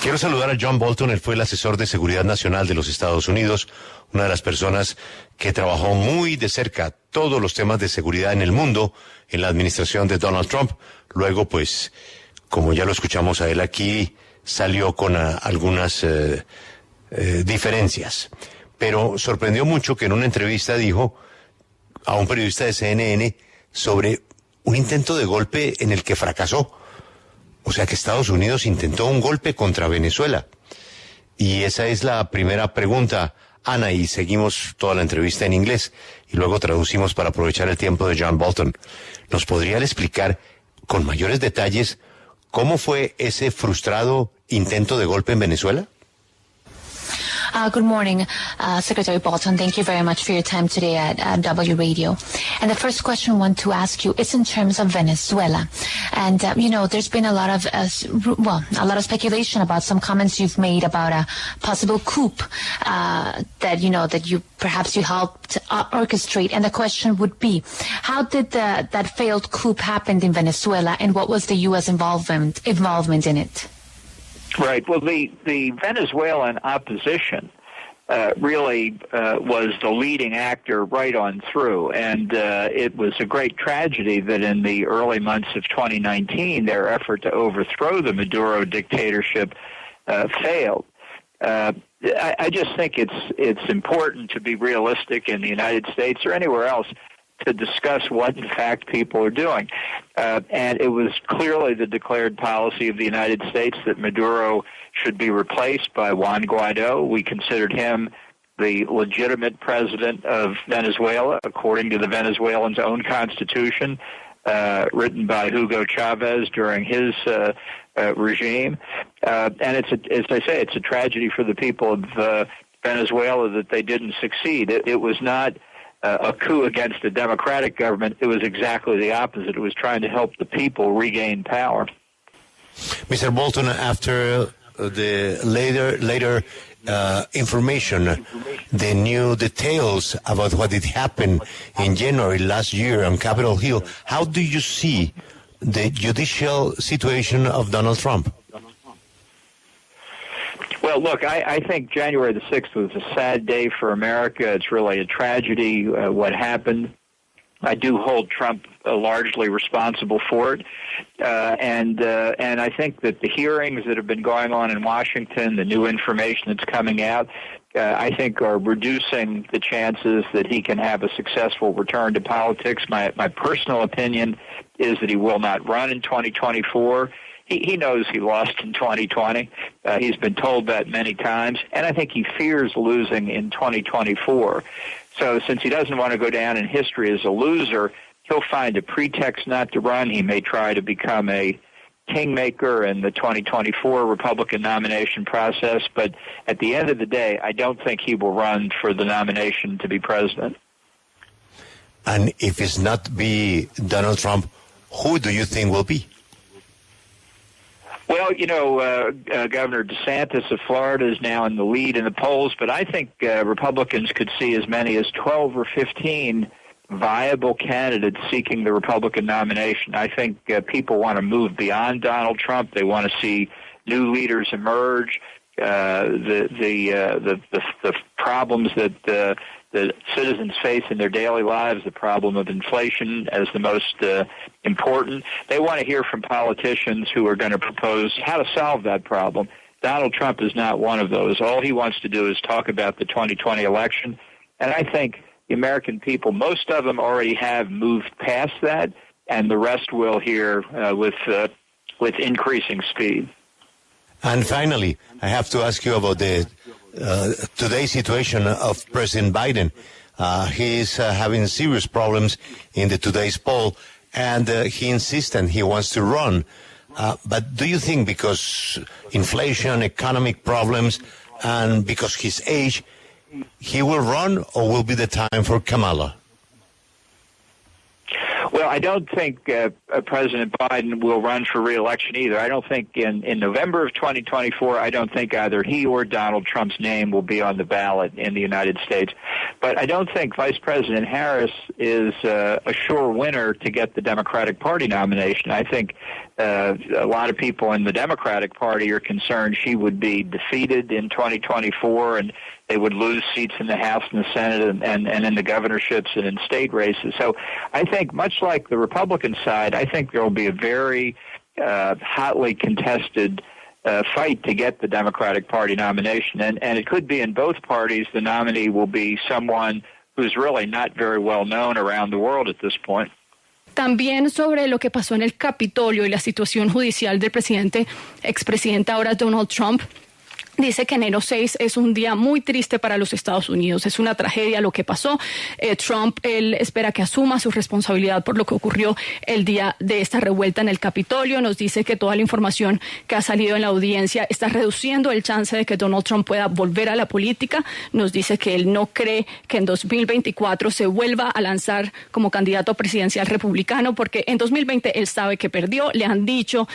Quiero saludar a John Bolton. Él fue el asesor de Seguridad Nacional de los Estados Unidos, una de las personas que trabajó muy de cerca todos los temas de seguridad en el mundo en la administración de Donald Trump. Luego, pues, como ya lo escuchamos a él aquí, salió con algunas diferencias. Pero sorprendió mucho que en una entrevista dijo a un periodista de CNN sobre un intento de golpe en el que fracasó. O sea que Estados Unidos intentó un golpe contra Venezuela. Y esa es la primera pregunta, Ana, y seguimos toda la entrevista en inglés y luego traducimos para aprovechar el tiempo de John Bolton. ¿Nos podría explicar con mayores detalles cómo fue ese frustrado intento de golpe en Venezuela? Good morning, Secretary Bolton. Thank you very much for your time today at W Radio. And the first question I want to ask you is in terms of Venezuela. And, there's been a lot of speculation about some comments you've made about a possible coup that you perhaps you helped orchestrate. And the question would be, how did that failed coup happen in Venezuela, and what was the U.S. involvement in it? Right. Well, the Venezuelan opposition really was the leading actor right on through, and it was a great tragedy that in the early months of 2019, their effort to overthrow the Maduro dictatorship failed. I just think it's important to be realistic in the United States or anywhere else to discuss what, in fact, people are doing. And it was clearly the declared policy of the United States that Maduro should be replaced by Juan Guaido. We considered him the legitimate president of Venezuela, according to the Venezuelans' own constitution, written by Hugo Chavez during his regime. And as I say, it's a tragedy for the people of Venezuela that they didn't succeed. It was not a coup against a democratic government. It was exactly the opposite. It was trying to help the people regain power. Mr. Bolton, after the later information, the new details about what did happen in January last year on Capitol Hill, how do you see the judicial situation of Donald Trump? Well, look, I think January the 6th was a sad day for America. It's really a tragedy what happened. I do hold Trump largely responsible for it. And I think that the hearings that have been going on in Washington, the new information that's coming out, I think are reducing the chances that he can have a successful return to politics. My personal opinion is that he will not run in 2024. He knows he lost in 2020. He's been told that many times, and I think he fears losing in 2024. So since he doesn't want to go down in history as a loser, he'll find a pretext not to run. He may try to become a kingmaker in the 2024 Republican nomination process, but at the end of the day, I don't think he will run for the nomination to be president. And if it's not be Donald Trump, who do you think will be? Well, Governor DeSantis of Florida is now in the lead in the polls, but I think Republicans could see as many as 12 or 15 viable candidates seeking the Republican nomination. I think people want to move beyond Donald Trump. They want to see new leaders emerge. The problems that the citizens face in their daily lives, the problem of inflation as the most important. They want to hear from politicians who are going to propose how to solve that problem. Donald Trump is not one of those. All he wants to do is talk about the 2020 election. And I think the American people, most of them already have moved past that, and the rest will hear with increasing speed. And finally, I have to ask you about the today's situation of President Biden. He is having serious problems in the today's poll, and he insists and he wants to run. But do you think because inflation, economic problems, and because his age, he will run, or will be the time for Kamala? Well, Well, I don't think President Biden will run for re-election either. I don't think in November of 2024, I don't think either he or Donald Trump's name will be on the ballot in the United States. But I don't think Vice President Harris is a sure winner to get the Democratic Party nomination. I think a lot of people in the Democratic Party are concerned she would be defeated in 2024 and they would lose seats in the House and the Senate and in the governorships and in state races. So I think, much like the Republican side, I think there will be a very hotly contested fight to get the Democratic Party nomination. And it could be in both parties the nominee will be someone who's really not very well known around the world at this point. También sobre lo que pasó en el Capitolio y la situación judicial del expresidente ahora Donald Trump. Dice que enero 6 es un día muy triste para los Estados Unidos. Es una tragedia lo que pasó. Trump, él espera que asuma su responsabilidad por lo que ocurrió el día de esta revuelta en el Capitolio. Nos dice que toda la información que ha salido en la audiencia está reduciendo el chance de que Donald Trump pueda volver a la política. Nos dice que él no cree que en 2024 se vuelva a lanzar como candidato presidencial republicano, porque en 2020 él sabe que perdió. Le han dicho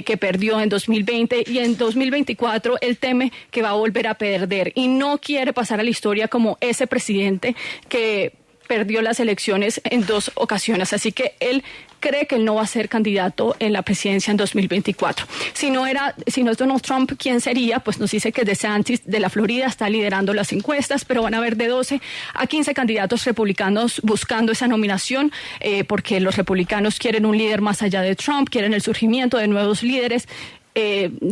que perdió en 2020 y en 2024 él teme que va a volver a perder y no quiere pasar a la historia como ese presidente que perdió las elecciones en 2 ocasiones. Así que él cree que él no va a ser candidato en la presidencia en 2024. Si no es Donald Trump, ¿quién sería? Pues nos dice que DeSantis de la Florida está liderando las encuestas, pero van a haber de 12 a 15 candidatos republicanos buscando esa nominación, porque los republicanos quieren un líder más allá de Trump, quieren el surgimiento de nuevos líderes.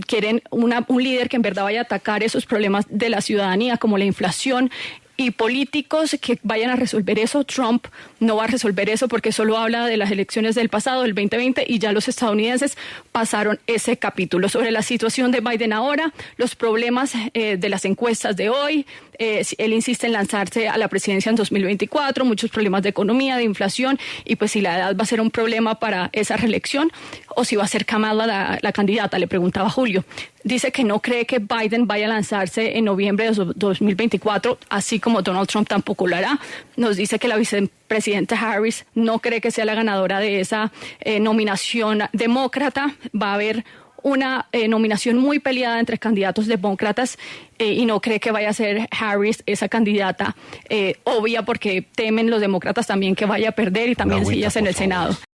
Quieren un líder que en verdad vaya a atacar esos problemas de la ciudadanía como la inflación y políticos que vayan a resolver eso. Trump no va a resolver eso porque solo habla de las elecciones del pasado, del 2020, y ya los estadounidenses pasaron ese capítulo. Sobre la situación de Biden ahora, los problemas de las encuestas de hoy, él insiste en lanzarse a la presidencia en 2024, muchos problemas de economía, de inflación, y pues si la edad va a ser un problema para esa reelección o si va a ser Kamala la candidata, le preguntaba Julio. Dice que no cree que Biden vaya a lanzarse en noviembre de 2024, así como Donald Trump tampoco lo hará. Nos dice que la vicepresidenta Harris no cree que sea la ganadora de esa nominación demócrata. Va a haber una nominación muy peleada entre candidatos demócratas y no cree que vaya a ser Harris esa candidata obvia, porque temen los demócratas también que vaya a perder y también sillas en el Senado.